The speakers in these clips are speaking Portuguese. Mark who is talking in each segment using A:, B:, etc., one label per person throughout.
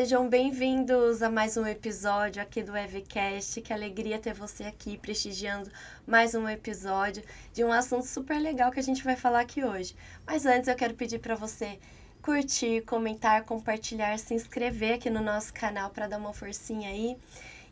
A: sejam bem-vindos a mais um episódio aqui do EVCast. Que alegria ter você aqui prestigiando mais um episódio de um assunto super legal que a gente vai falar aqui hoje. Mas antes eu quero pedir para você curtir, comentar, compartilhar, se inscrever aqui no nosso canal para dar uma forcinha aí.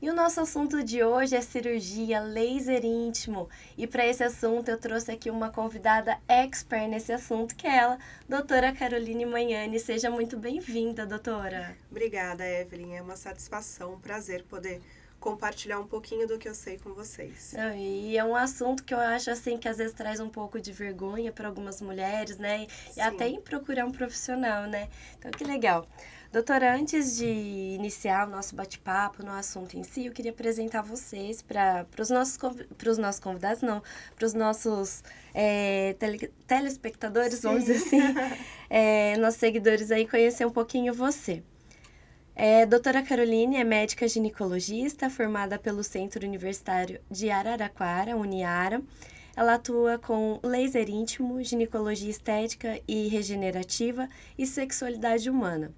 A: E o nosso assunto de hoje é cirurgia laser íntimo. E para esse assunto eu trouxe aqui uma convidada expert nesse assunto, que é ela, doutora Caroline Magnani. Seja muito bem-vinda, doutora.
B: Obrigada, Evelyn. É uma satisfação, um prazer poder compartilhar um pouquinho do que eu sei com vocês.
A: E é um assunto que eu acho assim que às vezes traz um pouco de vergonha para algumas mulheres, né? E até em procurar um profissional, né? Então, que legal. Doutora, antes de iniciar o nosso bate-papo no assunto em si, eu queria apresentar vocês para os nossos convidados, não, para os nossos telespectadores, vamos dizer assim, nossos seguidores aí, conhecer um pouquinho você. Doutora Caroline é médica ginecologista, formada pelo Centro Universitário de Araraquara, Uniara. Ela atua com laser íntimo, ginecologia estética e regenerativa e sexualidade humana.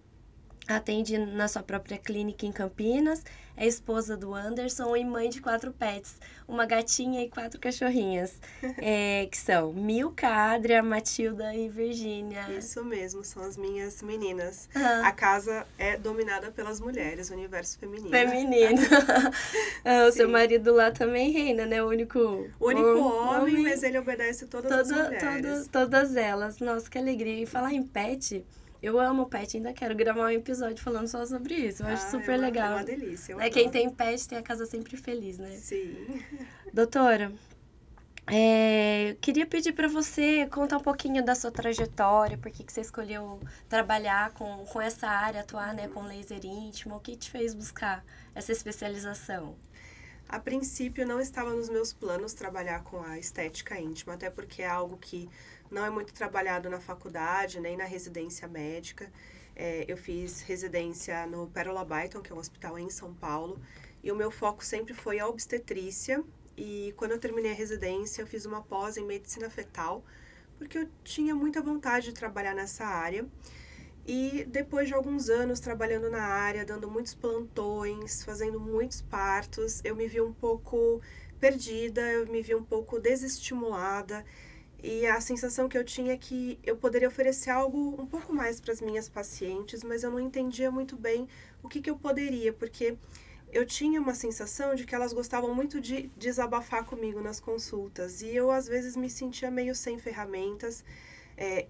A: Atende na sua própria clínica em Campinas, é esposa do Anderson e mãe de 4 pets, uma gatinha e 4 cachorrinhas, que são Milka, Adria, Matilda e Virgínia.
B: Isso mesmo, são as minhas meninas. A casa é dominada pelas mulheres, o universo feminino.
A: O seu marido lá também reina, né? O único
B: homem, mas ele obedece todas as mulheres.
A: Todas elas. Nossa, que alegria. E falar em pet... Eu amo pet, ainda quero gravar um episódio falando só sobre isso. Eu acho super legal.
B: É uma delícia.
A: Quem tem pet tem a casa sempre feliz, né?
B: Sim.
A: Doutora, queria pedir para você contar um pouquinho da sua trajetória, por que você escolheu trabalhar com essa área, atuar, né, com laser íntimo, o que te fez buscar essa especialização?
B: A princípio, não estava nos meus planos trabalhar com a estética íntima, até porque é algo que não é muito trabalhado na faculdade, nem na residência médica. Eu fiz residência no Pérola Byton, que é um hospital em São Paulo, e o meu foco sempre foi a obstetrícia. E quando eu terminei a residência, eu fiz uma pós em medicina fetal, porque eu tinha muita vontade de trabalhar nessa área. E depois de alguns anos trabalhando na área, dando muitos plantões, fazendo muitos partos, eu me vi um pouco perdida, eu me vi um pouco desestimulada. E a sensação que eu tinha é que eu poderia oferecer algo um pouco mais para as minhas pacientes, mas eu não entendia muito bem o que eu poderia, porque eu tinha uma sensação de que elas gostavam muito de desabafar comigo nas consultas. E eu, às vezes, me sentia meio sem ferramentas.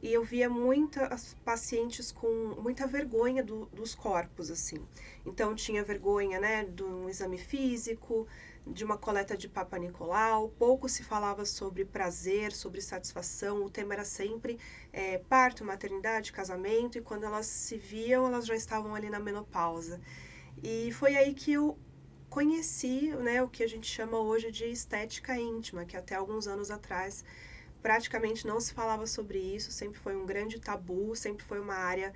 B: E eu via muitas pacientes com muita vergonha dos corpos, assim. Então, tinha vergonha, né, de um exame físico, de uma coleta de Papa Nicolau. Pouco se falava sobre prazer, sobre satisfação. O tema era sempre parto, maternidade, casamento. E quando elas se viam, elas já estavam ali na menopausa. E foi aí que eu conheci, né, o que a gente chama hoje de estética íntima, que até alguns anos atrás praticamente não se falava sobre isso, sempre foi um grande tabu, sempre foi uma área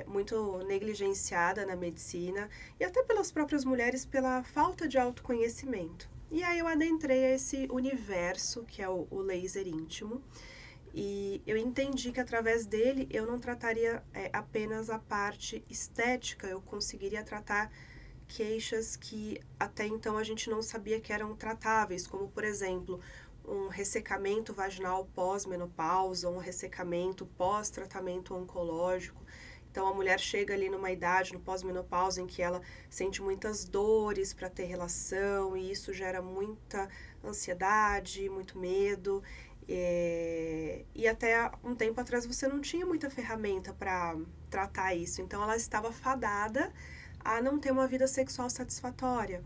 B: muito negligenciada na medicina e até pelas próprias mulheres pela falta de autoconhecimento. E aí eu adentrei a esse universo que é o laser íntimo e eu entendi que através dele eu não trataria apenas a parte estética, eu conseguiria tratar queixas que até então a gente não sabia que eram tratáveis, como por exemplo um ressecamento vaginal pós-menopausa, um ressecamento pós-tratamento oncológico. Então, a mulher chega ali numa idade, no pós-menopausa, em que ela sente muitas dores para ter relação, e isso gera muita ansiedade, muito medo. E até um tempo atrás você não tinha muita ferramenta para tratar isso. Então, ela estava fadada a não ter uma vida sexual satisfatória.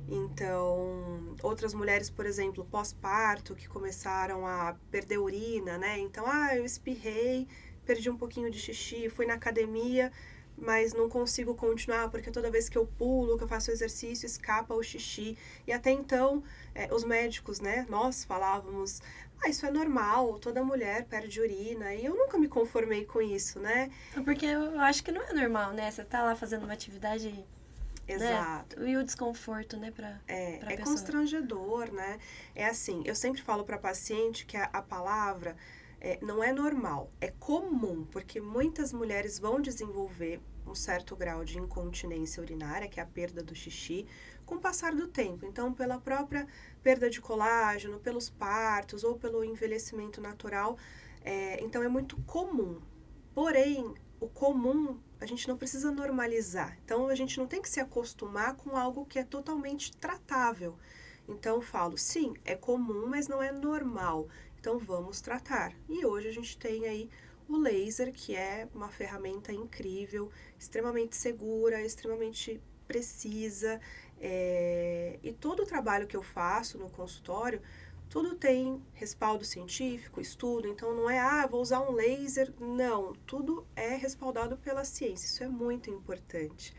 B: Então, outras mulheres, por exemplo, pós-parto, que começaram a perder urina, né? Então, eu espirrei, perdi um pouquinho de xixi, fui na academia, mas não consigo continuar, porque toda vez que eu pulo, que eu faço exercício, escapa o xixi. E até então, os médicos, né? Nós falávamos, isso é normal, toda mulher perde urina. E eu nunca me conformei com isso, né?
A: Porque eu acho que não é normal, né? Você tá lá fazendo uma atividade...
B: Exato.
A: Né? E o desconforto, né, pra pessoa.
B: Constrangedor, né? É assim, eu sempre falo pra paciente que a palavra não é normal, é comum, porque muitas mulheres vão desenvolver um certo grau de incontinência urinária, que é a perda do xixi, com o passar do tempo. Então, pela própria perda de colágeno, pelos partos ou pelo envelhecimento natural, então é muito comum. Porém, o comum a gente não precisa normalizar. Então, a gente não tem que se acostumar com algo que é totalmente tratável. Então, eu falo, sim, é comum, mas não é normal. Então, vamos tratar. E hoje a gente tem aí o laser, que é uma ferramenta incrível, extremamente segura, extremamente precisa. E todo o trabalho que eu faço no consultório, tudo tem respaldo científico, estudo. Então, não é, vou usar um laser. Não, tudo é respaldado pela ciência. Isso é muito importante.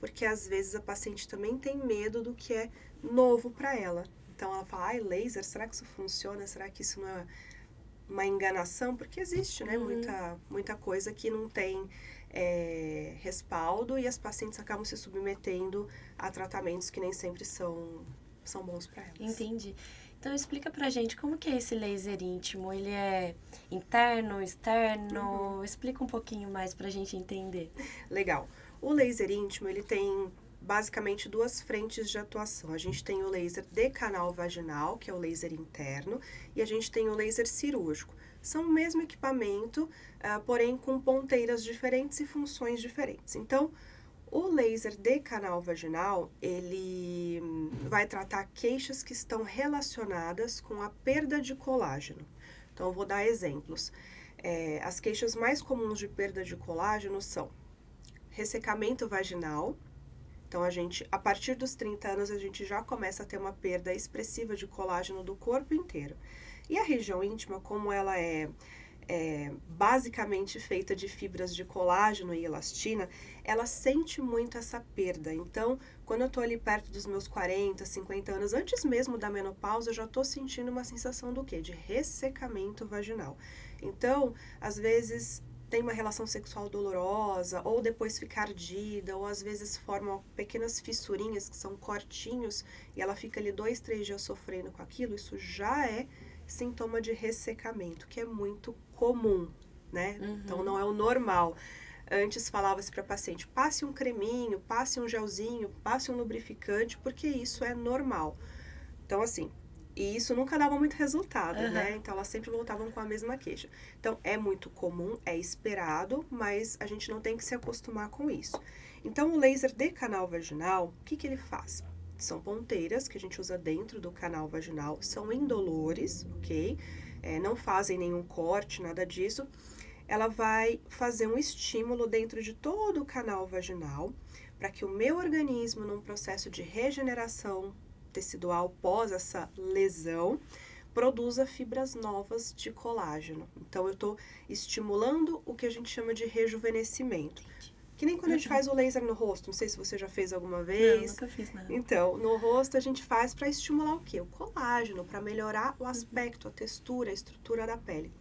B: Porque, às vezes, a paciente também tem medo do que é novo para ela. Então, ela fala, laser, será que isso funciona? Será que isso não é uma enganação? Porque existe, né? Muita coisa que não tem respaldo e as pacientes acabam se submetendo a tratamentos que nem sempre são bons para elas.
A: Entendi. Então, explica pra gente como que é esse laser íntimo. Ele é interno, externo? Explica um pouquinho mais pra gente entender.
B: Legal. O laser íntimo, ele tem basicamente duas frentes de atuação. A gente tem o laser de canal vaginal, que é o laser interno, e a gente tem o laser cirúrgico. São o mesmo equipamento, porém com ponteiras diferentes e funções diferentes. Então, o laser de canal vaginal, ele vai tratar queixas que estão relacionadas com a perda de colágeno. Então, eu vou dar exemplos. As queixas mais comuns de perda de colágeno são ressecamento vaginal. Então, a partir dos 30 anos, a gente já começa a ter uma perda expressiva de colágeno do corpo inteiro. E a região íntima, como ela é basicamente feita de fibras de colágeno e elastina, ela sente muito essa perda. Então, quando eu tô ali perto dos meus 40, 50 anos, antes mesmo da menopausa, eu já tô sentindo uma sensação do quê? De ressecamento vaginal. Então, às vezes tem uma relação sexual dolorosa, ou depois fica ardida, ou às vezes formam pequenas fissurinhas, que são cortinhos, e ela fica ali 2, 3 dias sofrendo com aquilo. Isso já é sintoma de ressecamento, que é muito comum, né? Então, não é o normal. Antes falava-se para paciente, passe um creminho, passe um gelzinho, passe um lubrificante, porque isso é normal. Então, assim, e isso nunca dava muito resultado, né? Então, elas sempre voltavam com a mesma queixa. Então, é muito comum, é esperado, mas a gente não tem que se acostumar com isso. Então, o laser de canal vaginal, o que ele faz? São ponteiras que a gente usa dentro do canal vaginal, são indolores, ok? Não fazem nenhum corte, nada disso. Ela vai fazer um estímulo dentro de todo o canal vaginal para que o meu organismo, num processo de regeneração tecidual pós essa lesão, produza fibras novas de colágeno. Então, eu estou estimulando o que a gente chama de rejuvenescimento. Que nem quando a gente faz o laser no rosto. Não sei se você já fez alguma vez.
A: Não, nunca fiz nada.
B: Então, no rosto a gente faz para estimular o quê? O colágeno, para melhorar o aspecto, a textura, a estrutura da pele.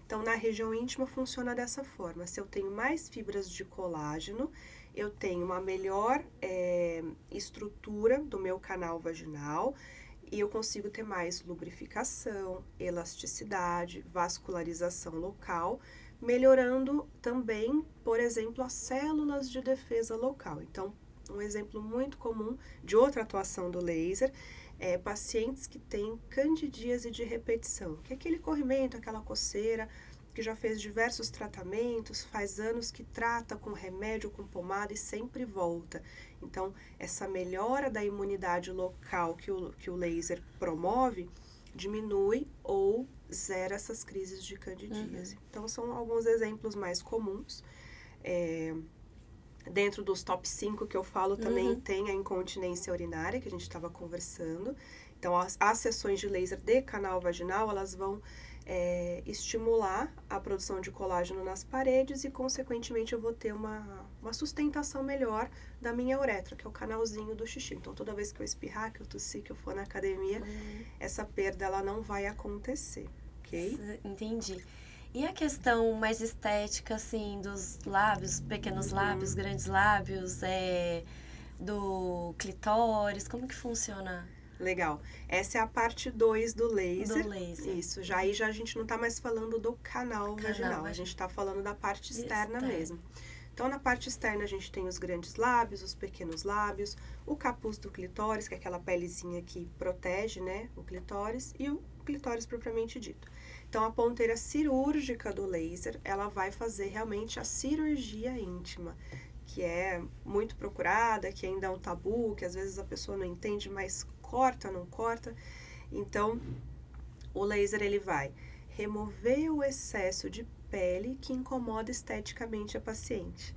B: Então, na região íntima funciona dessa forma. Se eu tenho mais fibras de colágeno, eu tenho uma melhor estrutura do meu canal vaginal e eu consigo ter mais lubrificação, elasticidade, vascularização local, melhorando também, por exemplo, as células de defesa local. Então, um exemplo muito comum de outra atuação do laser é pacientes que têm candidíase de repetição, que é aquele corrimento, aquela coceira, que já fez diversos tratamentos, faz anos que trata com remédio, com pomada e sempre volta. Então, essa melhora da imunidade local que o laser promove, diminui ou zera essas crises de candidíase. Então, são alguns exemplos mais comuns. Dentro dos top 5 que eu falo, também tem a incontinência urinária, que a gente estava conversando. Então, as sessões de laser de canal vaginal, elas vão estimular a produção de colágeno nas paredes e, consequentemente, eu vou ter uma sustentação melhor da minha uretra, que é o canalzinho do xixi. Então, toda vez que eu espirrar, que eu tossir, que eu for na academia, essa perda ela não vai acontecer, ok?
A: Entendi. E a questão mais estética, assim, dos lábios, pequenos lábios, grandes lábios, do clitóris, como que funciona?
B: Legal. Essa é a parte 2 do laser.
A: Do laser.
B: Isso. Aí já a gente não tá mais falando do canal vaginal. A gente tá falando da parte externa mesmo. Então, na parte externa, a gente tem os grandes lábios, os pequenos lábios, o capuz do clitóris, que é aquela pelezinha que protege, né, o clitóris, e o clitóris propriamente dito. Então, a ponteira cirúrgica do laser, ela vai fazer realmente a cirurgia íntima, que é muito procurada, que ainda é um tabu, que às vezes a pessoa não entende, mas corta, não corta. Então, o laser, ele vai remover o excesso de pele que incomoda esteticamente a paciente.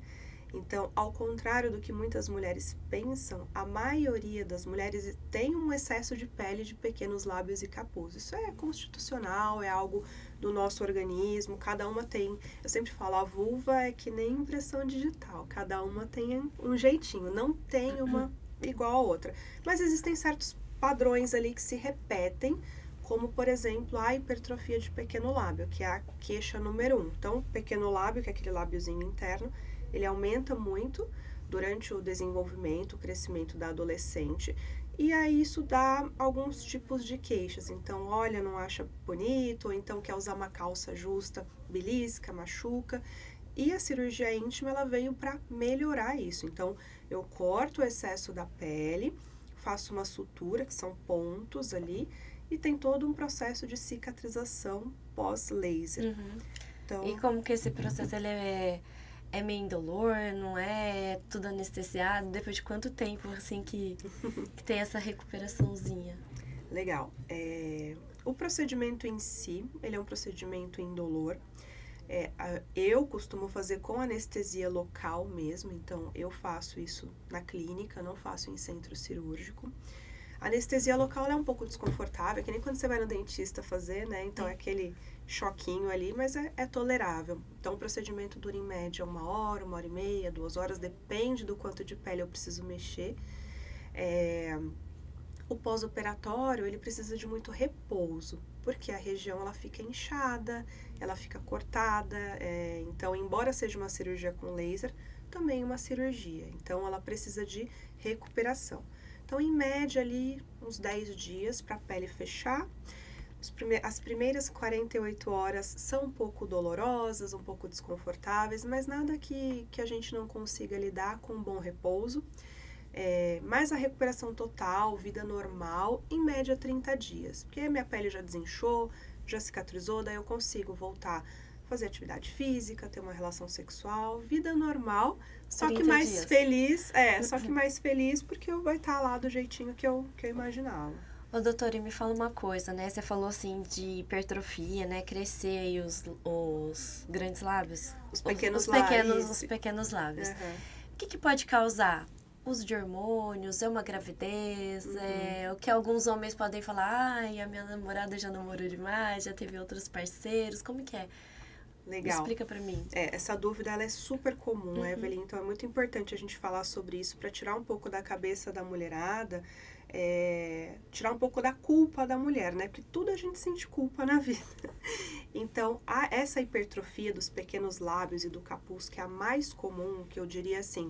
B: Então, ao contrário do que muitas mulheres pensam, a maioria das mulheres tem um excesso de pele de pequenos lábios e capuz. Isso é constitucional, é algo do nosso organismo, cada uma tem. Eu sempre falo, a vulva é que nem impressão digital, cada uma tem um jeitinho, não tem uma igual a outra. Mas existem certos padrões ali que se repetem, como, por exemplo, a hipertrofia de pequeno lábio, que é a queixa número 1. Então, pequeno lábio, que é aquele lábiozinho interno, ele aumenta muito durante o desenvolvimento, o crescimento da adolescente, e aí isso dá alguns tipos de queixas. Então, olha, não acha bonito, ou então quer usar uma calça justa, belisca, machuca. E a cirurgia íntima, ela veio para melhorar isso. Então, eu corto o excesso da pele, faço uma sutura, que são pontos ali, e tem todo um processo de cicatrização pós-laser.
A: Então, e como que esse processo ele é meio indolor, não é? É tudo anestesiado? Depois de quanto tempo, assim, que tem essa recuperaçãozinha?
B: Legal. O procedimento em si, ele é um procedimento indolor. Eu costumo fazer com anestesia local mesmo, então eu faço isso na clínica, não faço em centro cirúrgico. A anestesia local é um pouco desconfortável, que nem quando você vai no dentista fazer, né? Então é aquele choquinho ali, mas é tolerável. Então o procedimento dura em média 1 hora e meia, 2 horas, depende do quanto de pele eu preciso mexer. O pós-operatório, ele precisa de muito repouso, porque a região ela fica inchada, ela fica cortada, então embora seja uma cirurgia com laser, também uma cirurgia, então ela precisa de recuperação. Então, em média, ali, uns 10 dias para a pele fechar. As primeiras 48 horas são um pouco dolorosas, um pouco desconfortáveis, mas nada que a gente não consiga lidar com um bom repouso. Mas a recuperação total, vida normal, em média 30 dias. Porque a minha pele já desinchou, já cicatrizou, daí eu consigo voltar fazer atividade física, ter uma relação sexual, vida normal, só que mais dias. Feliz, só que mais feliz porque eu vou estar lá do jeitinho que eu imaginava.
A: Ô, doutora, e me fala uma coisa, né? Você falou, assim, de hipertrofia, né? Crescer aí os grandes lábios.
B: Os pequenos lábios.
A: Os pequenos lábios. O que pode causar? Uso de hormônios, é uma gravidez, o que alguns homens podem falar, ai, a minha namorada já namorou demais, já teve outros parceiros, como que é?
B: Legal.
A: Explica pra mim.
B: Essa dúvida ela é super comum, Evelyn, então é muito importante a gente falar sobre isso para tirar um pouco da cabeça da mulherada, tirar um pouco da culpa da mulher, né? Porque tudo a gente sente culpa na vida. Então, essa hipertrofia dos pequenos lábios e do capuz, que é a mais comum, que eu diria assim,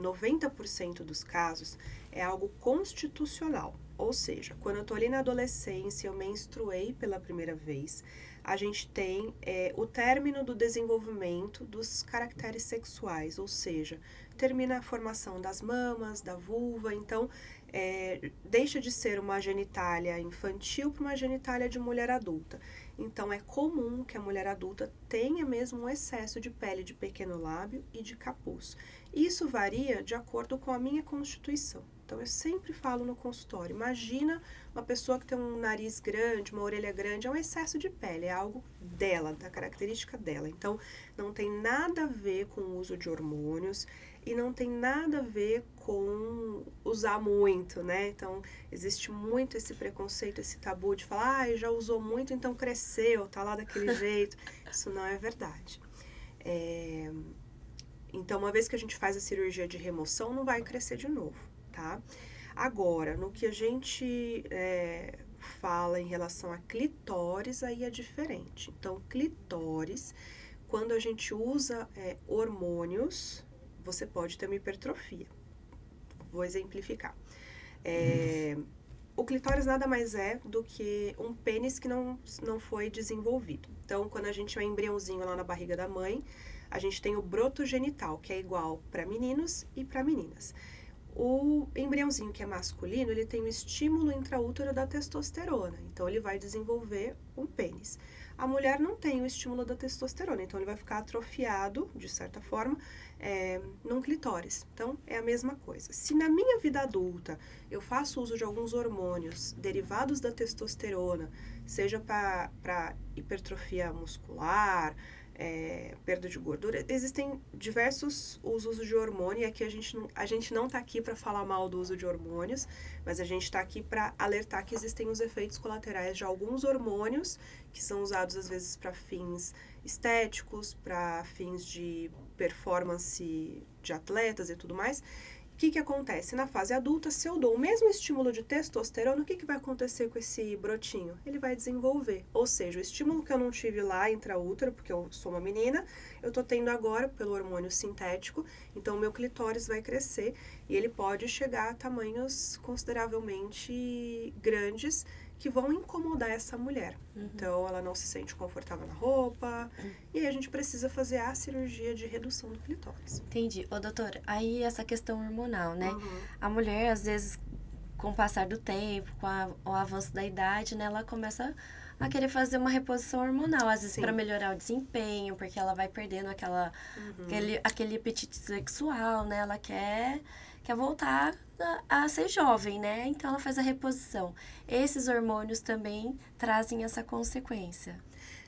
B: 90% dos casos, é algo constitucional. Ou seja, quando eu tô ali na adolescência, eu menstruei pela primeira vez, a gente tem o término do desenvolvimento dos caracteres sexuais, ou seja, termina a formação das mamas, da vulva, então deixa de ser uma genitália infantil para uma genitália de mulher adulta. Então, é comum que a mulher adulta tenha mesmo um excesso de pele de pequeno lábio e de capuz. Isso varia de acordo com a minha constituição. Então, eu sempre falo no consultório, imagina uma pessoa que tem um nariz grande, uma orelha grande, é um excesso de pele, é algo dela, da característica dela. Então, não tem nada a ver com o uso de hormônios e não tem nada a ver com usar muito, né? Então, existe muito esse preconceito, esse tabu de falar, já usou muito, então cresceu, tá lá daquele jeito. Isso não é verdade. Então, uma vez que a gente faz a cirurgia de remoção, não vai crescer de novo, tá? Agora, no que a gente fala em relação a clitóris, aí é diferente. Então, clitóris, quando a gente usa hormônios, você pode ter uma hipertrofia. Vou exemplificar. O clitóris nada mais é do que um pênis que não foi desenvolvido. Então, quando a gente é um embriãozinho lá na barriga da mãe, a gente tem o broto genital, que é igual para meninos e para meninas. O embriãozinho que é masculino, ele tem um estímulo intraútero da testosterona, então ele vai desenvolver um pênis. A mulher não tem o estímulo da testosterona, então ele vai ficar atrofiado, de certa forma, num clitóris. Então, é a mesma coisa. Se na minha vida adulta eu faço uso de alguns hormônios derivados da testosterona, seja para hipertrofia muscular, perda de gordura, existem diversos usos de hormônio, e aqui a gente não está aqui para falar mal do uso de hormônios, mas a gente está aqui para alertar que existem os efeitos colaterais de alguns hormônios que são usados às vezes para fins estéticos, para fins de performance de atletas e tudo mais. O que acontece? Na fase adulta, se eu dou o mesmo estímulo de testosterona, o que vai acontecer com esse brotinho? Ele vai desenvolver. Ou seja, o estímulo que eu não tive lá intraútero, porque eu sou uma menina, eu tô tendo agora pelo hormônio sintético, então o meu clitóris vai crescer e ele pode chegar a tamanhos consideravelmente grandes que vão incomodar essa mulher. Então, ela não se sente confortável na roupa, e aí a gente precisa fazer a cirurgia de redução do clitóris.
A: Entendi. Ô, doutora, aí essa questão hormonal, né? A mulher, às vezes, com o passar do tempo, com o avanço da idade, né? Ela começa a querer fazer uma reposição hormonal, às vezes para melhorar o desempenho, porque ela vai perdendo aquele apetite sexual, né? Ela quer voltar a ser jovem, né? Então, ela faz a reposição. Esses hormônios também trazem essa consequência?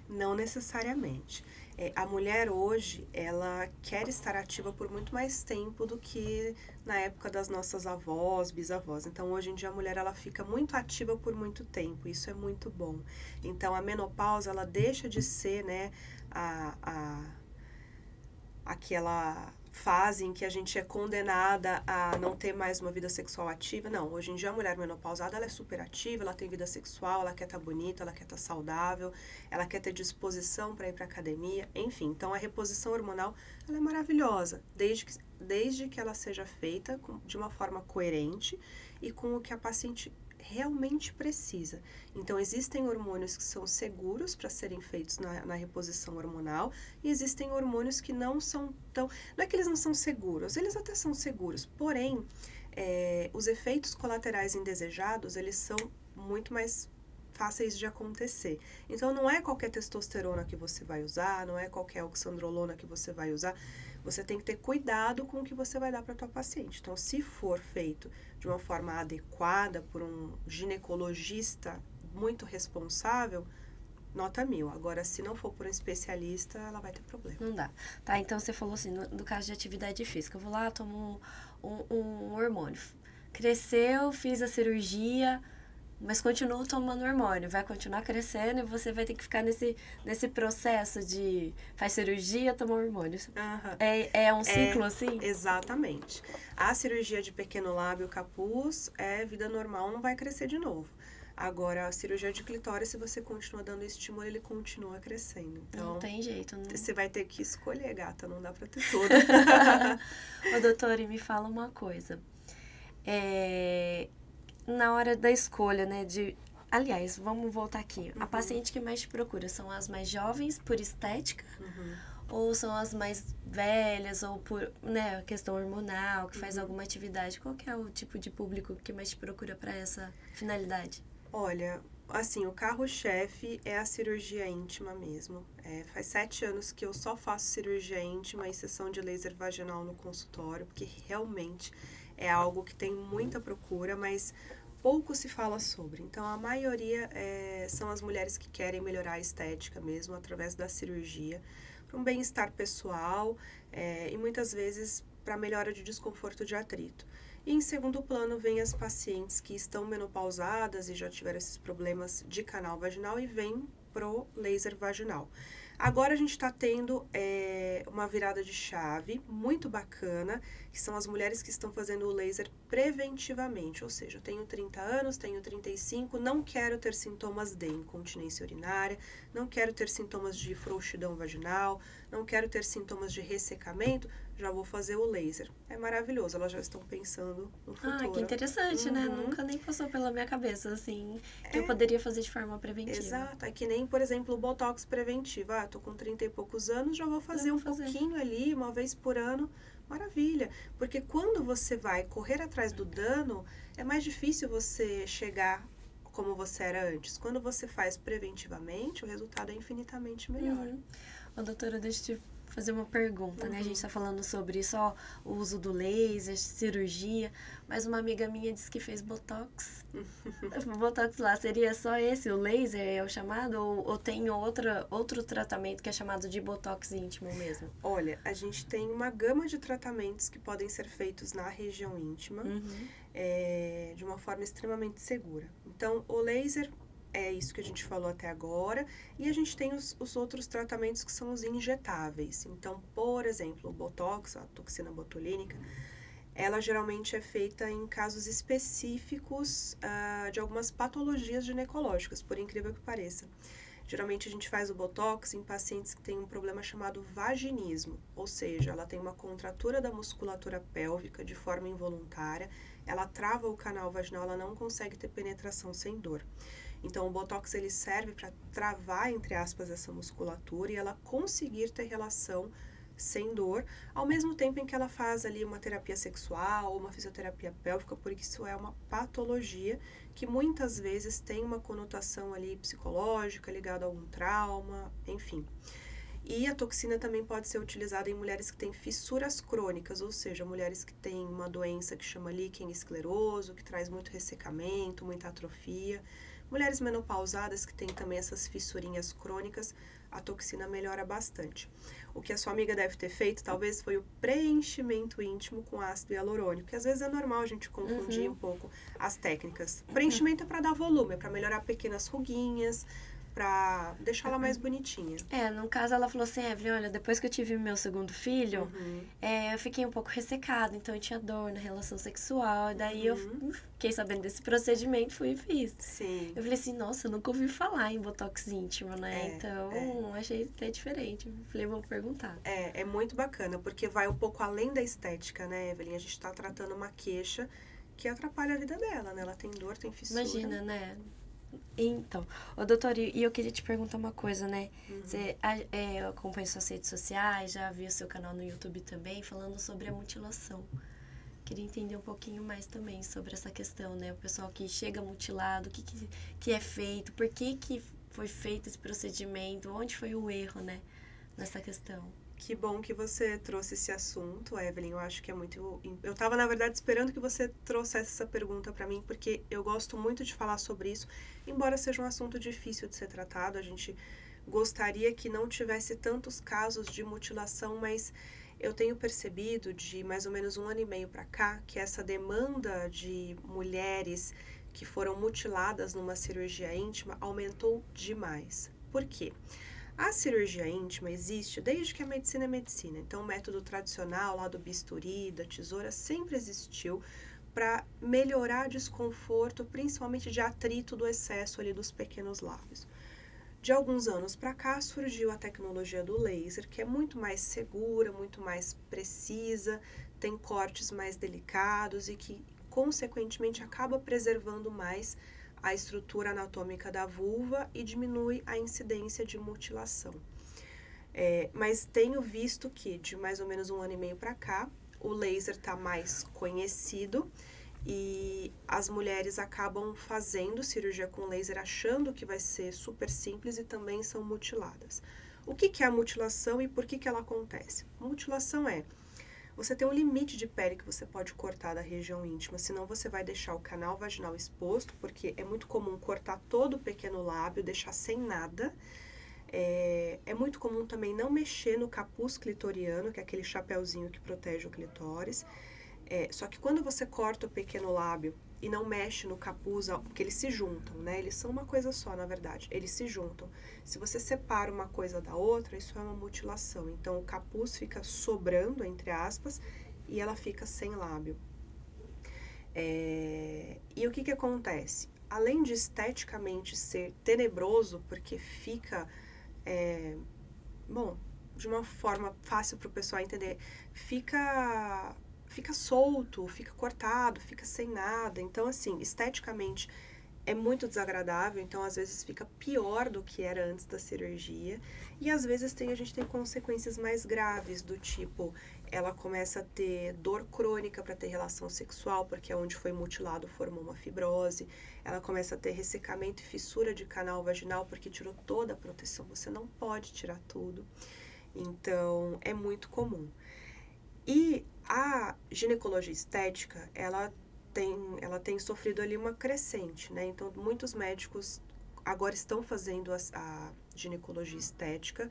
B: Não necessariamente. A mulher hoje, ela quer estar ativa por muito mais tempo do que na época das nossas avós, bisavós. Então, hoje em dia, a mulher ela fica muito ativa por muito tempo. Isso é muito bom. Então, a menopausa, ela deixa de ser, né, aquela fase em que a gente é condenada a não ter mais uma vida sexual ativa. Não, hoje em dia a mulher menopausada, ela é super ativa, ela tem vida sexual, ela quer estar bonita, ela quer estar saudável, ela quer ter disposição para ir para academia, enfim. Então, a reposição hormonal, ela é maravilhosa, desde que ela seja feita de uma forma coerente e com o que a paciente realmente precisa. Então, existem hormônios que são seguros para serem feitos na reposição hormonal, e existem hormônios que não são tão... Não é que eles não são seguros, eles até são seguros, porém, os efeitos colaterais indesejados, eles são muito mais fáceis de acontecer. Então, não é qualquer testosterona que você vai usar, não é qualquer oxandrolona que você vai usar. Você tem que ter cuidado com o que você vai dar para a tua paciente. Então, se for feito de uma forma adequada por um ginecologista muito responsável, nota 1000. Agora, se não for por um especialista, ela vai ter problema.
A: Não dá. Tá, então você falou assim, no caso de atividade física, eu vou lá, tomo um hormônio. Cresceu, fiz a cirurgia, mas continuo tomando hormônio, vai continuar crescendo e você vai ter que ficar nesse processo de faz cirurgia, toma hormônio. É um ciclo assim?
B: Exatamente. A cirurgia de pequeno lábio capuz vida normal, não vai crescer de novo. Agora, a cirurgia de clitóris, se você continua dando estímulo, ele continua crescendo. Então,
A: não tem jeito. Não...
B: Você vai ter que escolher, gata, não dá pra ter tudo.
A: Ô, doutora, e me fala uma coisa. Na hora da escolha, né, Aliás, vamos voltar aqui. A paciente que mais te procura são as mais jovens, por estética? Ou são as mais velhas, ou por, né, questão hormonal, que faz alguma atividade? Qual que é o tipo de público que mais te procura para essa finalidade?
B: Olha, assim, o carro-chefe é a cirurgia íntima mesmo. Faz 7 anos que eu só faço cirurgia íntima e sessão de laser vaginal no consultório, porque realmente é algo que tem muita procura, mas pouco se fala sobre. Então, a maioria são as mulheres que querem melhorar a estética mesmo, através da cirurgia, para um bem-estar pessoal e muitas vezes para melhora de desconforto de atrito. E em segundo plano, vem as pacientes que estão menopausadas e já tiveram esses problemas de canal vaginal e vêm pro laser vaginal. Agora a gente está tendo uma virada de chave muito bacana, que são as mulheres que estão fazendo o laser preventivamente, ou seja, eu tenho 30 anos, tenho 35, não quero ter sintomas de incontinência urinária, não quero ter sintomas de frouxidão vaginal, não quero ter sintomas de ressecamento, já vou fazer o laser. É maravilhoso, elas já estão pensando no futuro.
A: Ah, que interessante, né? Nunca nem passou pela minha cabeça, assim, que eu poderia fazer de forma preventiva.
B: Exato, é que nem, por exemplo, o Botox preventivo. Ah, tô com 30 e poucos anos, já vou fazer pouquinho ali, uma vez por ano. Maravilha, porque quando você vai correr atrás do dano, é mais difícil você chegar como você era antes. Quando você faz preventivamente, o resultado é infinitamente melhor.
A: Ô, doutora, deixa eu te fazer uma pergunta, né? A gente tá falando sobre só o uso do laser, cirurgia, mas uma amiga minha disse que fez Botox. Botox lá, seria só esse, o laser é o chamado? Ou tem outro tratamento que é chamado de Botox íntimo mesmo?
B: Olha, a gente tem uma gama de tratamentos que podem ser feitos na região íntima, de uma forma extremamente segura. Então, o laser é isso que a gente falou até agora. E a gente tem os outros tratamentos que são os injetáveis. Então, por exemplo, o Botox, a toxina botulínica, ela geralmente é feita em casos específicos de algumas patologias ginecológicas, por incrível que pareça. Geralmente a gente faz o Botox em pacientes que têm um problema chamado vaginismo, ou seja, ela tem uma contratura da musculatura pélvica de forma involuntária, ela trava o canal vaginal, ela não consegue ter penetração sem dor. Então, o Botox ele serve para travar, entre aspas, essa musculatura e ela conseguir ter relação sem dor, ao mesmo tempo em que ela faz ali uma terapia sexual ou uma fisioterapia pélvica, porque isso é uma patologia que muitas vezes tem uma conotação ali psicológica, ligada a algum trauma, enfim. E a toxina também pode ser utilizada em mulheres que têm fissuras crônicas, ou seja, mulheres que têm uma doença que chama líquen escleroso, que traz muito ressecamento, muita atrofia. Mulheres menopausadas que têm também essas fissurinhas crônicas, a toxina melhora bastante. O que a sua amiga deve ter feito, talvez, foi o preenchimento íntimo com ácido hialurônico, que às vezes é normal a gente confundir um pouco as técnicas. Preenchimento é para dar volume, é para melhorar pequenas ruguinhas, pra deixar ela mais bonitinha.
A: No caso ela falou assim, Evelyn, olha, depois que eu tive meu segundo filho, eu fiquei um pouco ressecada, então eu tinha dor na relação sexual, e daí eu fiquei sabendo desse procedimento, fui e fiz.
B: Sim.
A: Eu falei assim, nossa, eu nunca ouvi falar em Botox íntimo, né? Então, achei até diferente. Eu falei, vou perguntar.
B: É muito bacana, porque vai um pouco além da estética, né, Evelyn? A gente tá tratando uma queixa que atrapalha a vida dela, né? Ela tem dor, tem fissura.
A: Imagina, né? Então, doutor, e eu queria te perguntar uma coisa, né? Você acompanha suas redes sociais, já viu seu canal no YouTube também, falando sobre a mutilação. Queria entender um pouquinho mais também sobre essa questão, né? O pessoal que chega mutilado, o que é feito, por que foi feito esse procedimento, onde foi o erro, né? Nessa questão.
B: Que bom que você trouxe esse assunto, Evelyn. Eu acho que é muito... Eu estava, na verdade, esperando que você trouxesse essa pergunta para mim, porque eu gosto muito de falar sobre isso. Embora seja um assunto difícil de ser tratado, a gente gostaria que não tivesse tantos casos de mutilação, mas eu tenho percebido de mais ou menos 1 ano e meio para cá que essa demanda de mulheres que foram mutiladas numa cirurgia íntima aumentou demais. Por quê? A cirurgia íntima existe desde que a medicina é medicina. Então, o método tradicional lá do bisturi, da tesoura, sempre existiu para melhorar desconforto, principalmente de atrito do excesso ali dos pequenos lábios. De alguns anos para cá, surgiu a tecnologia do laser, que é muito mais segura, muito mais precisa, tem cortes mais delicados e que, consequentemente, acaba preservando mais a estrutura anatômica da vulva e diminui a incidência de mutilação. Mas tenho visto que, de mais ou menos 1 ano e meio para cá, o laser está mais conhecido e as mulheres acabam fazendo cirurgia com laser achando que vai ser super simples e também são mutiladas. O que é a mutilação e por que ela acontece? A mutilação você tem um limite de pele que você pode cortar da região íntima, senão você vai deixar o canal vaginal exposto, porque é muito comum cortar todo o pequeno lábio, deixar sem nada. É muito comum também não mexer no capuz clitoriano, que é aquele chapéuzinho que protege o clitóris. Só que quando você corta o pequeno lábio e não mexe no capuz, porque eles se juntam, né? Eles são uma coisa só, na verdade. Eles se juntam. Se você separa uma coisa da outra, isso é uma mutilação. Então, o capuz fica sobrando, entre aspas, e ela fica sem lábio. E o que acontece? Além de esteticamente ser tenebroso, porque fica... de uma forma fácil para o pessoal entender, fica solto, fica cortado, fica sem nada. Então, assim, esteticamente é muito desagradável, então às vezes fica pior do que era antes da cirurgia. E às vezes a gente tem consequências mais graves, do tipo, ela começa a ter dor crônica para ter relação sexual, porque onde foi mutilado formou uma fibrose. Ela começa a ter ressecamento e fissura de canal vaginal, porque tirou toda a proteção. Você não pode tirar tudo. Então, é muito comum. E a ginecologia estética, ela tem sofrido ali uma crescente, né? Então, muitos médicos agora estão fazendo a ginecologia estética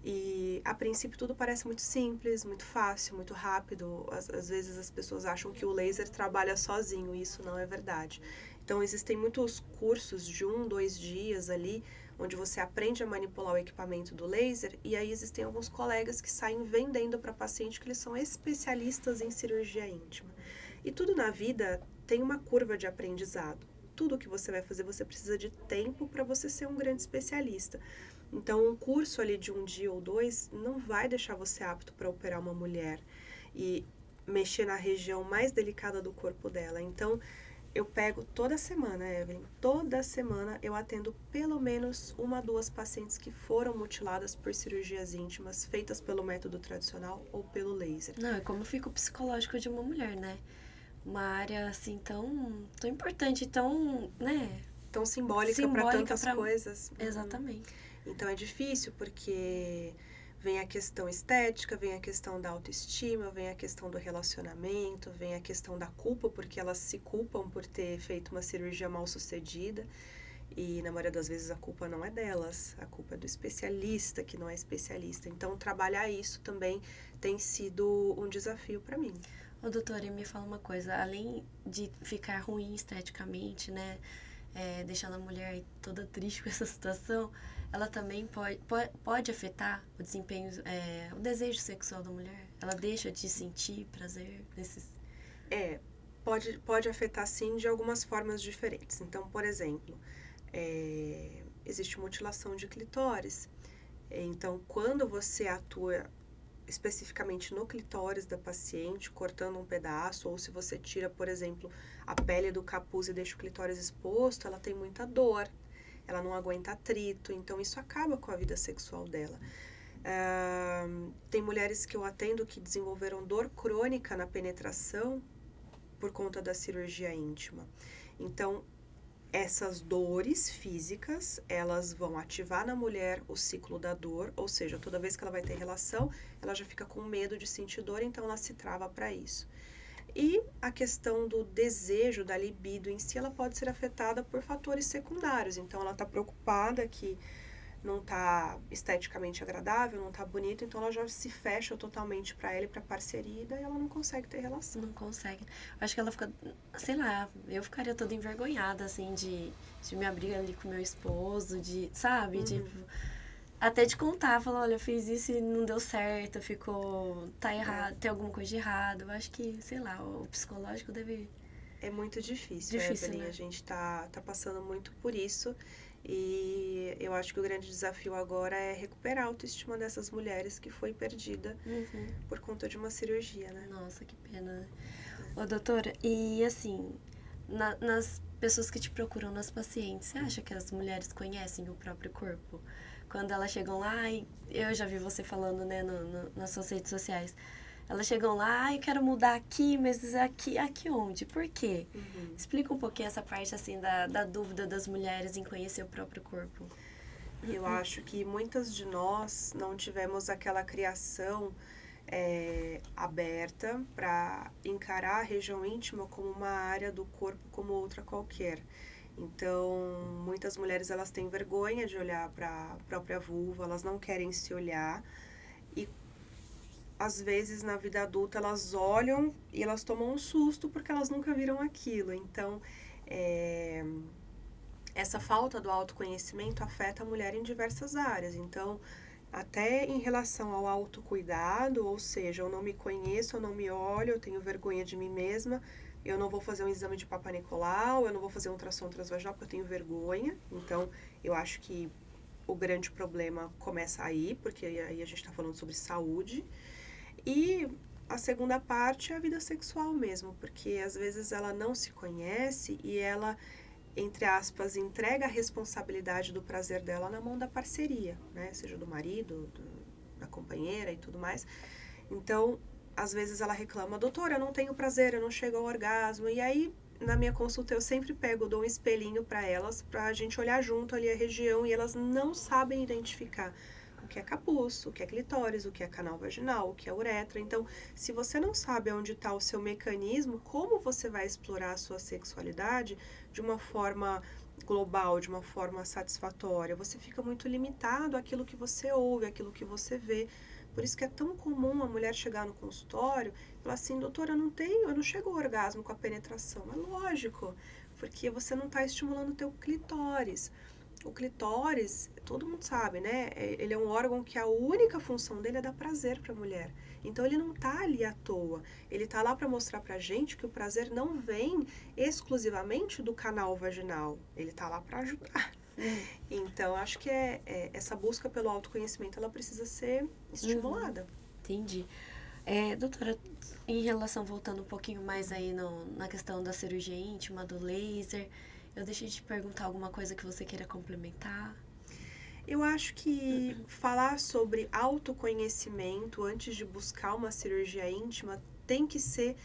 B: e, a princípio, tudo parece muito simples, muito fácil, muito rápido. Às vezes as pessoas acham que o laser trabalha sozinho, e isso não é verdade. Então, existem muitos cursos de 2 dias ali, onde você aprende a manipular o equipamento do laser, e aí existem alguns colegas que saem vendendo para paciente que eles são especialistas em cirurgia íntima. E tudo na vida tem uma curva de aprendizado. Tudo que você vai fazer, você precisa de tempo para você ser um grande especialista. Então, um curso ali de 1 dia ou 2 não vai deixar você apto para operar uma mulher e mexer na região mais delicada do corpo dela. Então, eu pego toda semana, Evelyn, toda semana eu atendo pelo menos 1 a 2 pacientes que foram mutiladas por cirurgias íntimas feitas pelo método tradicional ou pelo laser.
A: Não, é como fica o psicológico de uma mulher, né? Uma área assim tão importante, tão, né?
B: Tão simbólica para tantas coisas.
A: Exatamente.
B: Então é difícil porque vem a questão estética, vem a questão da autoestima, vem a questão do relacionamento, vem a questão da culpa, porque elas se culpam por ter feito uma cirurgia mal sucedida. E na maioria das vezes a culpa não é delas, a culpa é do especialista que não é especialista. Então trabalhar isso também tem sido um desafio para mim.
A: Ô, doutora, me fala uma coisa, além de ficar ruim esteticamente, né, deixando a mulher toda triste com essa situação, ela também pode afetar o desempenho, o desejo sexual da mulher? Ela deixa de sentir prazer nesses...
B: Pode afetar sim de algumas formas diferentes. Então, por exemplo, existe mutilação de clitóris. Então, quando você atua especificamente no clitóris da paciente, cortando um pedaço, ou se você tira, por exemplo, a pele do capuz e deixa o clitóris exposto, ela tem muita dor, ela não aguenta atrito, então isso acaba com a vida sexual dela. Tem mulheres que eu atendo que desenvolveram dor crônica na penetração por conta da cirurgia íntima. Então, essas dores físicas, elas vão ativar na mulher o ciclo da dor, ou seja, toda vez que ela vai ter relação, ela já fica com medo de sentir dor, então ela se trava para isso. E a questão do desejo, da libido em si, ela pode ser afetada por fatores secundários. Então, ela está preocupada que não está esteticamente agradável, não está bonito, então ela já se fecha totalmente para ela e para parceria, e daí ela não consegue ter relação.
A: Não consegue. Acho que ela fica, sei lá, eu ficaria toda envergonhada, assim, de me abrir ali com meu esposo, sabe? Tipo, até de contar, falar, olha, eu fiz isso e não deu certo, tá errado, tem alguma coisa de errado. Eu acho que, sei lá, o psicológico deve...
B: É muito difícil, Evelyn, né? A gente tá passando muito por isso. E eu acho que o grande desafio agora é recuperar a autoestima dessas mulheres que foi perdida por conta de uma cirurgia, né?
A: Nossa, que pena, né? Ô, doutora, e assim, nas pessoas que te procuram, nas pacientes, você acha que as mulheres conhecem o próprio corpo? Quando elas chegam lá, e eu já vi você falando, né, nas suas redes sociais, elas chegam lá, eu quero mudar aqui, mas aqui onde? Por quê? Explica um pouquinho essa parte, assim, da dúvida das mulheres em conhecer o próprio corpo.
B: Eu acho que muitas de nós não tivemos aquela criação aberta para encarar a região íntima como uma área do corpo como outra qualquer. Então, muitas mulheres, elas têm vergonha de olhar para a própria vulva, elas não querem se olhar. E às vezes na vida adulta elas olham e elas tomam um susto porque elas nunca viram aquilo. Então, essa falta do autoconhecimento afeta a mulher em diversas áreas. Então, até em relação ao autocuidado, ou seja, eu não me conheço, eu não me olho, eu tenho vergonha de mim mesma, eu não vou fazer um exame de Papa Nicolau, eu não vou fazer um ultrassom transvaginal porque eu tenho vergonha. Então, eu acho que o grande problema começa aí, porque aí a gente está falando sobre saúde. E a segunda parte é a vida sexual mesmo, porque às vezes ela não se conhece e ela, entre aspas, entrega a responsabilidade do prazer dela na mão da parceria, né? Seja do marido, da companheira e tudo mais. Então, às vezes ela reclama, doutora, eu não tenho prazer, eu não chego ao orgasmo. E aí, na minha consulta, eu sempre dou um espelhinho para elas, pra gente olhar junto ali a região, e elas não sabem identificar o que é capuz, o que é clitóris, o que é canal vaginal, o que é uretra. Então, se você não sabe onde está o seu mecanismo, como você vai explorar a sua sexualidade de uma forma global, de uma forma satisfatória? Você fica muito limitado àquilo que você ouve, àquilo que você vê. Por isso que é tão comum a mulher chegar no consultório e falar assim, doutora, eu não chego ao orgasmo com a penetração. É lógico, porque você não está estimulando o teu clitóris. O clitóris, todo mundo sabe, né? Ele é um órgão que a única função dele é dar prazer para a mulher. Então ele não tá ali à toa. Ele tá lá para mostrar pra gente que o prazer não vem exclusivamente do canal vaginal. Ele tá lá para ajudar. Então, acho que essa busca pelo autoconhecimento, ela precisa ser estimulada.
A: Entendi. Doutora, em relação, voltando um pouquinho mais aí na questão da cirurgia íntima, do laser, eu deixei de te perguntar alguma coisa que você queira complementar.
B: Eu acho que falar sobre autoconhecimento antes de buscar uma cirurgia íntima tem que ser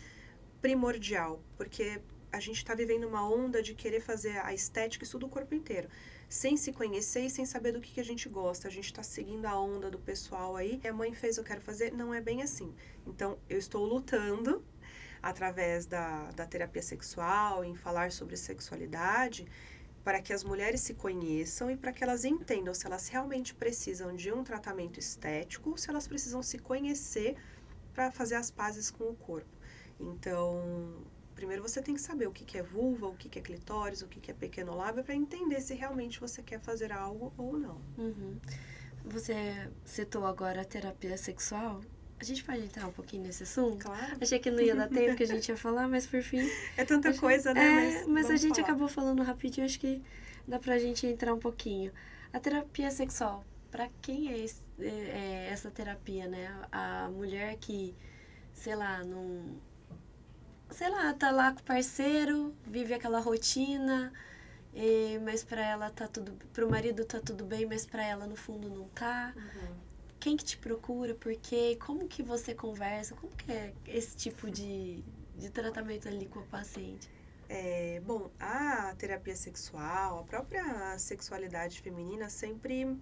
B: primordial, porque a gente está vivendo uma onda de querer fazer a estética, isso do corpo inteiro, sem se conhecer e sem saber do que a gente gosta. A gente está seguindo a onda do pessoal aí. A mãe fez, eu quero fazer. Não é bem assim. Então, eu estou lutando através da terapia sexual, em falar sobre sexualidade, para que as mulheres se conheçam e para que elas entendam se elas realmente precisam de um tratamento estético ou se elas precisam se conhecer para fazer as pazes com o corpo. Então, primeiro você tem que saber o que é vulva, o que é clitóris, o que é pequeno lábio, para entender se realmente você quer fazer algo ou não.
A: Você citou agora a terapia sexual. A gente pode entrar um pouquinho nesse assunto?
B: Claro.
A: Achei que não ia dar tempo que a gente ia falar, mas por fim...
B: É tanta coisa, né?
A: Mas a gente acabou falando rapidinho, acho que dá pra gente entrar um pouquinho. A terapia sexual, pra quem é essa terapia, né? A mulher que, sei lá, tá lá com o parceiro, vive aquela rotina, mas pra ela tá tudo... Pro marido tá tudo bem, mas pra ela no fundo não tá. Quem que te procura? Por quê? Como que você conversa? Como que é esse tipo de tratamento ali com o paciente?
B: Bom, a terapia sexual, a própria sexualidade feminina sempre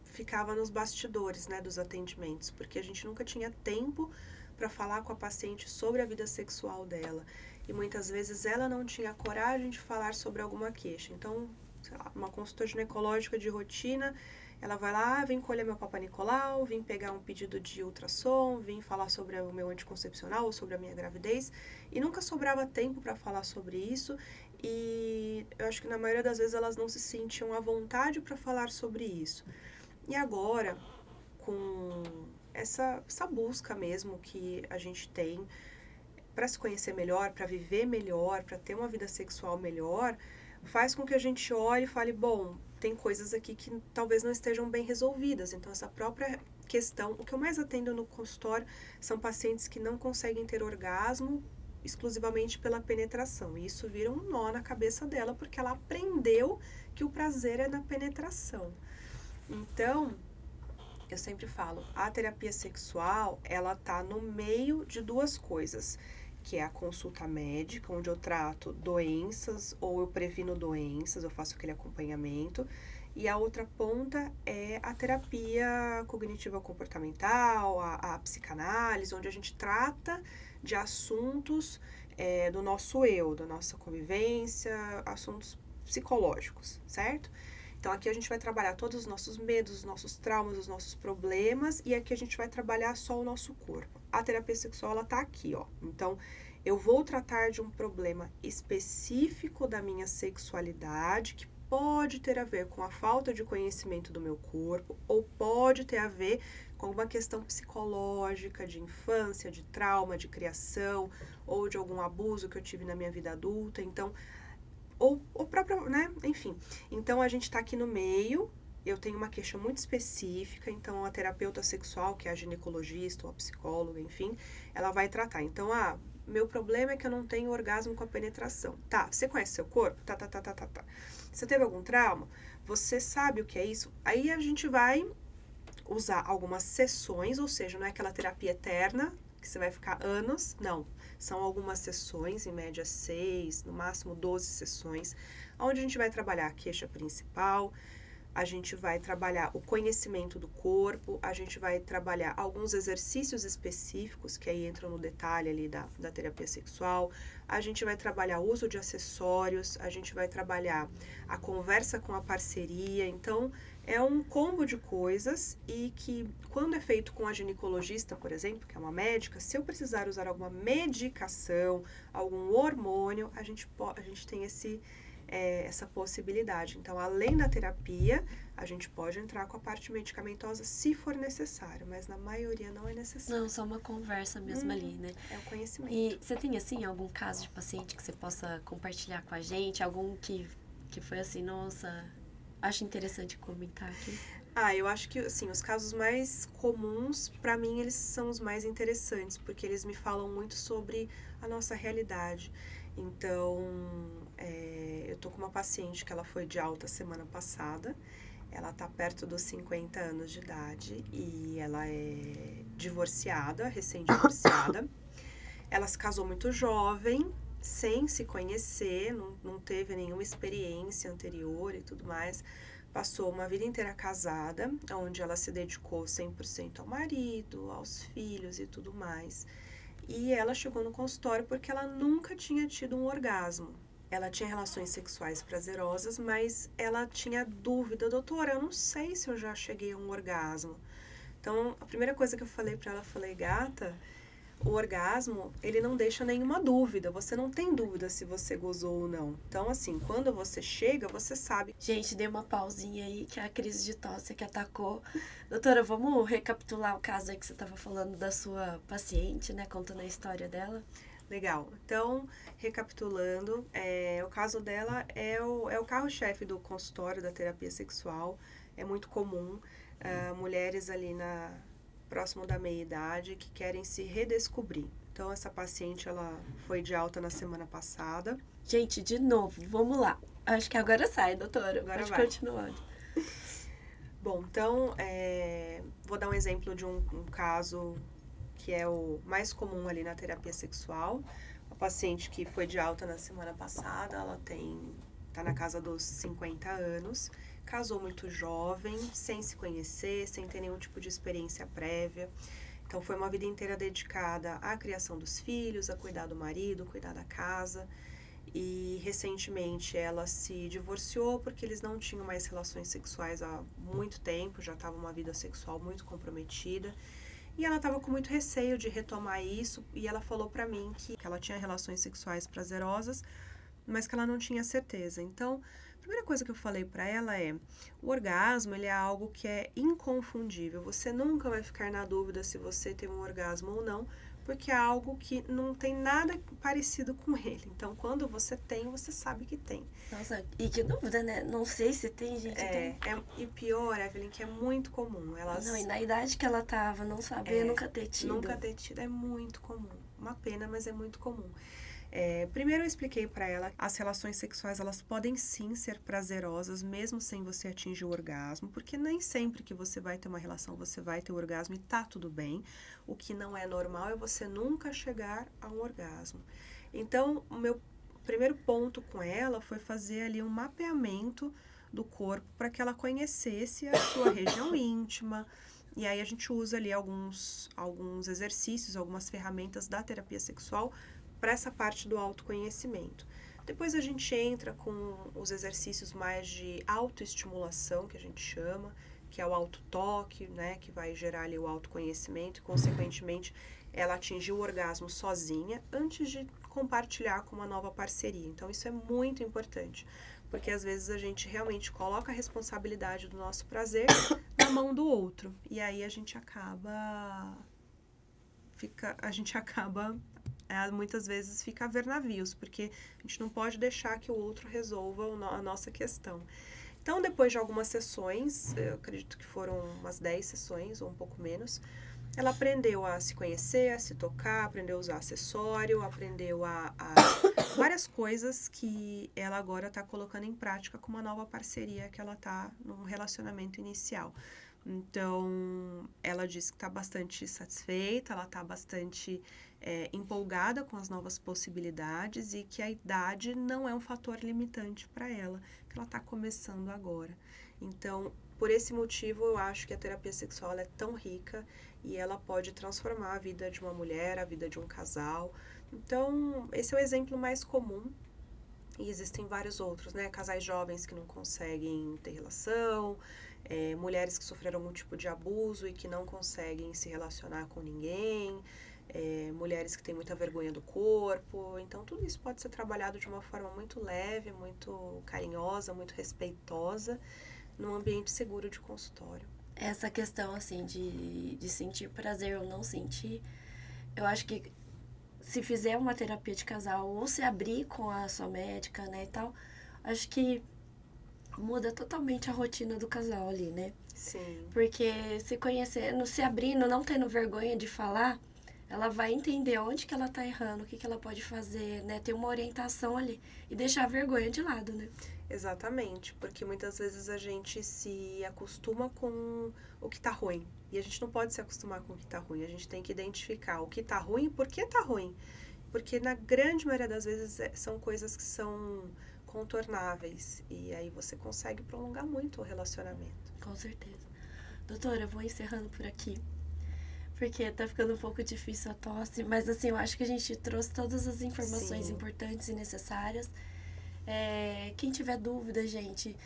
B: ficava nos bastidores, né, dos atendimentos, porque a gente nunca tinha tempo para falar com a paciente sobre a vida sexual dela. E muitas vezes ela não tinha coragem de falar sobre alguma queixa. Então, sei lá, uma consulta ginecológica de rotina, ela vai lá, vem colher meu Papa Nicolau, vem pegar um pedido de ultrassom, vem falar sobre o meu anticoncepcional ou sobre a minha gravidez, e nunca sobrava tempo para falar sobre isso, e eu acho que na maioria das vezes elas não se sentiam à vontade para falar sobre isso. E agora, com essa busca mesmo que a gente tem para se conhecer melhor, para viver melhor, para ter uma vida sexual melhor, faz com que a gente olhe e fale, bom, tem coisas aqui que talvez não estejam bem resolvidas. Então, essa própria questão, o que eu mais atendo no consultório são pacientes que não conseguem ter orgasmo exclusivamente pela penetração. E isso vira um nó na cabeça dela, porque ela aprendeu que o prazer é na penetração. Então, eu sempre falo, a terapia sexual, ela tá no meio de duas coisas, que é a consulta médica, onde eu trato doenças ou eu previno doenças, eu faço aquele acompanhamento. E a outra ponta é a terapia cognitivo-comportamental, a psicanálise, onde a gente trata de assuntos do nosso eu, da nossa convivência, assuntos psicológicos, certo? Então, aqui a gente vai trabalhar todos os nossos medos, os nossos traumas, os nossos problemas, e aqui a gente vai trabalhar só o nosso corpo. A terapia sexual, ela tá aqui, ó. Então, eu vou tratar de um problema específico da minha sexualidade, que pode ter a ver com a falta de conhecimento do meu corpo, ou pode ter a ver com uma questão psicológica, de infância, de trauma, de criação, ou de algum abuso que eu tive na minha vida adulta. Então, ou o próprio, né? Enfim. Então, a gente está aqui no meio. Eu tenho uma queixa muito específica, então a terapeuta sexual, que é a ginecologista ou a psicóloga, enfim, ela vai tratar. Então, meu problema é que eu não tenho orgasmo com a penetração. Tá, você conhece seu corpo? Tá. Você teve algum trauma? Você sabe o que é isso? Aí a gente vai usar algumas sessões, ou seja, não é aquela terapia eterna, que você vai ficar anos, não. São algumas sessões, em média 6, no máximo 12 sessões, onde a gente vai trabalhar a queixa principal, a gente vai trabalhar o conhecimento do corpo, a gente vai trabalhar alguns exercícios específicos, que aí entram no detalhe ali da terapia sexual, a gente vai trabalhar o uso de acessórios, a gente vai trabalhar a conversa com a parceria, então é um combo de coisas e que quando é feito com a ginecologista, por exemplo, que é uma médica, se eu precisar usar alguma medicação, algum hormônio, a gente tem essa possibilidade. Então, além da terapia, a gente pode entrar com a parte medicamentosa se for necessário, mas na maioria não é necessário.
A: Não, só uma conversa mesmo ali, né?
B: É o conhecimento.
A: E você tem, assim, algum caso de paciente que você possa compartilhar com a gente? Algum que foi assim, nossa, acho interessante comentar aqui?
B: Eu acho que, assim, os casos mais comuns, para mim, eles são os mais interessantes, porque eles me falam muito sobre a nossa realidade. Então, eu tô com uma paciente que ela foi de alta semana passada, ela tá perto dos 50 anos de idade e ela é divorciada, recém-divorciada. Ela se casou muito jovem, sem se conhecer, não teve nenhuma experiência anterior e tudo mais. Passou uma vida inteira casada, onde ela se dedicou 100% ao marido, aos filhos e tudo mais. E ela chegou no consultório porque ela nunca tinha tido um orgasmo. Ela tinha relações sexuais prazerosas, mas ela tinha dúvida, doutora, eu não sei se eu já cheguei a um orgasmo. Então, a primeira coisa que eu falei pra ela, gata, o orgasmo, ele não deixa nenhuma dúvida. Você não tem dúvida se você gozou ou não. Então, assim, quando você chega, você sabe.
A: Gente, dei uma pausinha aí, que é a crise de tosse que atacou. Doutora, vamos recapitular o caso aí que você estava falando da sua paciente, né? Contando a história dela.
B: Legal. Então, recapitulando, o caso dela é o carro-chefe do consultório da terapia sexual. É muito comum mulheres ali próximo da meia-idade que querem se redescobrir. Então, essa paciente, ela foi de alta na semana passada.
A: Gente, de novo, vamos lá. Acho que agora sai, doutora.
B: Agora
A: pode
B: vai.
A: continuar.
B: Bom, então, vou dar um exemplo de um caso que é o mais comum ali na terapia sexual. Uma paciente que foi de alta na semana passada, ela tá na casa dos 50 anos, casou muito jovem, sem se conhecer, sem ter nenhum tipo de experiência prévia. Então, foi uma vida inteira dedicada à criação dos filhos, a cuidar do marido, cuidar da casa. E, recentemente, ela se divorciou porque eles não tinham mais relações sexuais há muito tempo, já estava uma vida sexual muito comprometida. E ela estava com muito receio de retomar isso, e ela falou pra mim que ela tinha relações sexuais prazerosas, mas que ela não tinha certeza. Então, a primeira coisa que eu falei pra ela o orgasmo, ele é algo que é inconfundível. Você nunca vai ficar na dúvida se você teve um orgasmo ou não, porque é algo que não tem nada parecido com ele. Então, quando você tem, você sabe que tem.
A: Nossa, e que dúvida, né? Não sei se tem, gente.
B: E pior, Evelyn, que é muito comum.
A: Não, e na idade que ela tava, não saber, nunca ter tido.
B: Nunca ter tido é muito comum. Uma pena, mas é muito comum. Primeiro eu expliquei para ela, as relações sexuais, elas podem sim ser prazerosas, mesmo sem você atingir o orgasmo, porque nem sempre que você vai ter uma relação, você vai ter o orgasmo e tá tudo bem. O que não é normal é você nunca chegar a um orgasmo. Então, o meu primeiro ponto com ela foi fazer ali um mapeamento do corpo para que ela conhecesse a sua região íntima. E aí a gente usa ali alguns exercícios, algumas ferramentas da terapia sexual para essa parte do autoconhecimento. Depois a gente entra com os exercícios mais de autoestimulação, que a gente chama, que é o autotoque, né, que vai gerar ali o autoconhecimento e, consequentemente, ela atingir o orgasmo sozinha antes de compartilhar com uma nova parceria. Então, isso é muito importante, porque às vezes a gente realmente coloca a responsabilidade do nosso prazer na mão do outro, e aí a gente acaba muitas vezes fica a ver navios, porque a gente não pode deixar que o outro resolva a nossa questão. Então, depois de algumas sessões, eu acredito que foram umas 10 sessões ou um pouco menos, ela aprendeu a se conhecer, a se tocar, aprendeu a usar acessório, aprendeu a várias coisas que ela agora está colocando em prática com uma nova parceria que ela está num relacionamento inicial. Então, ela disse que está bastante satisfeita, ela está bastante empolgada com as novas possibilidades e que a idade não é um fator limitante para ela, que ela está começando agora. Então, por esse motivo, eu acho que a terapia sexual é tão rica e ela pode transformar a vida de uma mulher, a vida de um casal. Então, esse é o exemplo mais comum. E existem vários outros, né? Casais jovens que não conseguem ter relação, mulheres que sofreram algum tipo de abuso e que não conseguem se relacionar com ninguém, mulheres que têm muita vergonha do corpo. Então, tudo isso pode ser trabalhado de uma forma muito leve, muito carinhosa, muito respeitosa, num ambiente seguro de consultório.
A: Essa questão, assim, de sentir prazer ou não sentir, eu acho que se fizer uma terapia de casal ou se abrir com a sua médica, né, e tal, acho que muda totalmente a rotina do casal ali, né?
B: Sim.
A: Porque se conhecendo, se abrindo, não tendo vergonha de falar, ela vai entender onde que ela tá errando, o que ela pode fazer, né? Ter uma orientação ali e deixar a vergonha de lado, né?
B: Exatamente, porque muitas vezes a gente se acostuma com o que tá ruim. E a gente não pode se acostumar com o que tá ruim. A gente tem que identificar o que tá ruim e por que tá ruim. Porque na grande maioria das vezes são coisas que são contornáveis. E aí você consegue prolongar muito o relacionamento.
A: Com certeza. Doutora, eu vou encerrando por aqui. Porque tá ficando um pouco difícil a tosse. Mas assim, eu acho que a gente trouxe todas as informações importantes e necessárias. Quem tiver dúvida, gente,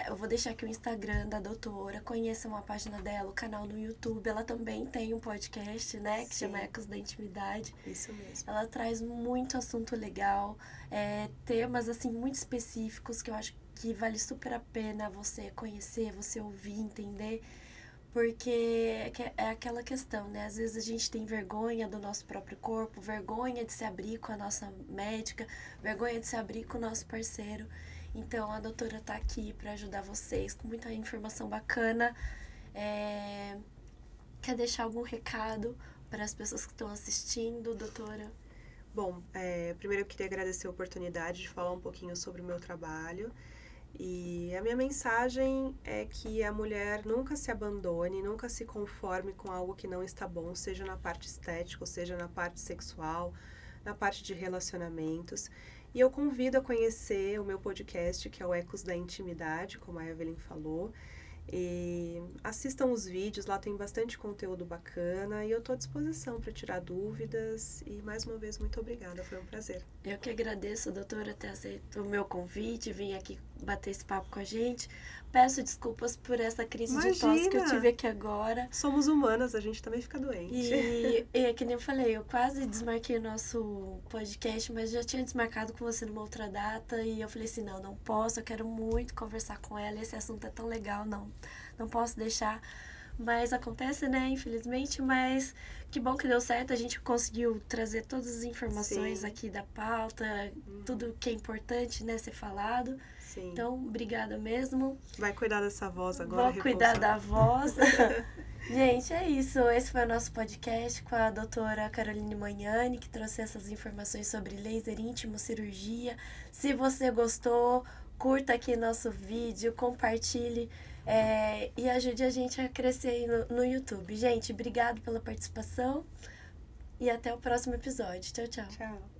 A: eu vou deixar aqui o Instagram da doutora, conheçam a página dela, o canal no YouTube, ela também tem um podcast, né, que chama Ecos da Intimidade.
B: Isso mesmo.
A: Ela traz muito assunto legal, temas, assim, muito específicos que eu acho que vale super a pena você conhecer, você ouvir, entender, porque é aquela questão, né? Às vezes a gente tem vergonha do nosso próprio corpo, vergonha de se abrir com a nossa médica, vergonha de se abrir com o nosso parceiro. Então, a doutora tá aqui para ajudar vocês com muita informação bacana. Quer deixar algum recado para as pessoas que estão assistindo, doutora?
B: Bom, primeiro eu queria agradecer a oportunidade de falar um pouquinho sobre o meu trabalho. E a minha mensagem é que a mulher nunca se abandone, nunca se conforme com algo que não está bom, seja na parte estética, ou seja na parte sexual, na parte de relacionamentos. E eu convido a conhecer o meu podcast, que é o Ecos da Intimidade, como a Evelyn falou. E assistam os vídeos, lá tem bastante conteúdo bacana e eu estou à disposição para tirar dúvidas. E mais uma vez, muito obrigada, foi um prazer.
A: Eu que agradeço, doutora, ter aceito o meu convite, vir aqui bater esse papo com a gente. Peço desculpas por essa crise de tosse que eu tive aqui agora.
B: Somos humanas, a gente também fica doente.
A: E que nem eu falei, eu quase desmarquei o nosso podcast, mas já tinha desmarcado com você numa outra data. E eu falei assim, não posso, eu quero muito conversar com ela, esse assunto é tão legal, não posso deixar. Mas acontece, né, infelizmente, mas que bom que deu certo, a gente conseguiu trazer todas as informações aqui da pauta, tudo que é importante, né, ser falado.
B: Sim.
A: Então, obrigada mesmo.
B: Vai cuidar dessa voz agora.
A: Vou cuidar da voz. Gente, é isso. Esse foi o nosso podcast com a doutora Caroline Magnani, que trouxe essas informações sobre laser íntimo, cirurgia. Se você gostou, curta aqui nosso vídeo, compartilhe e ajude a gente a crescer aí no YouTube. Gente, obrigado pela participação e até o próximo episódio. Tchau, tchau.
B: Tchau.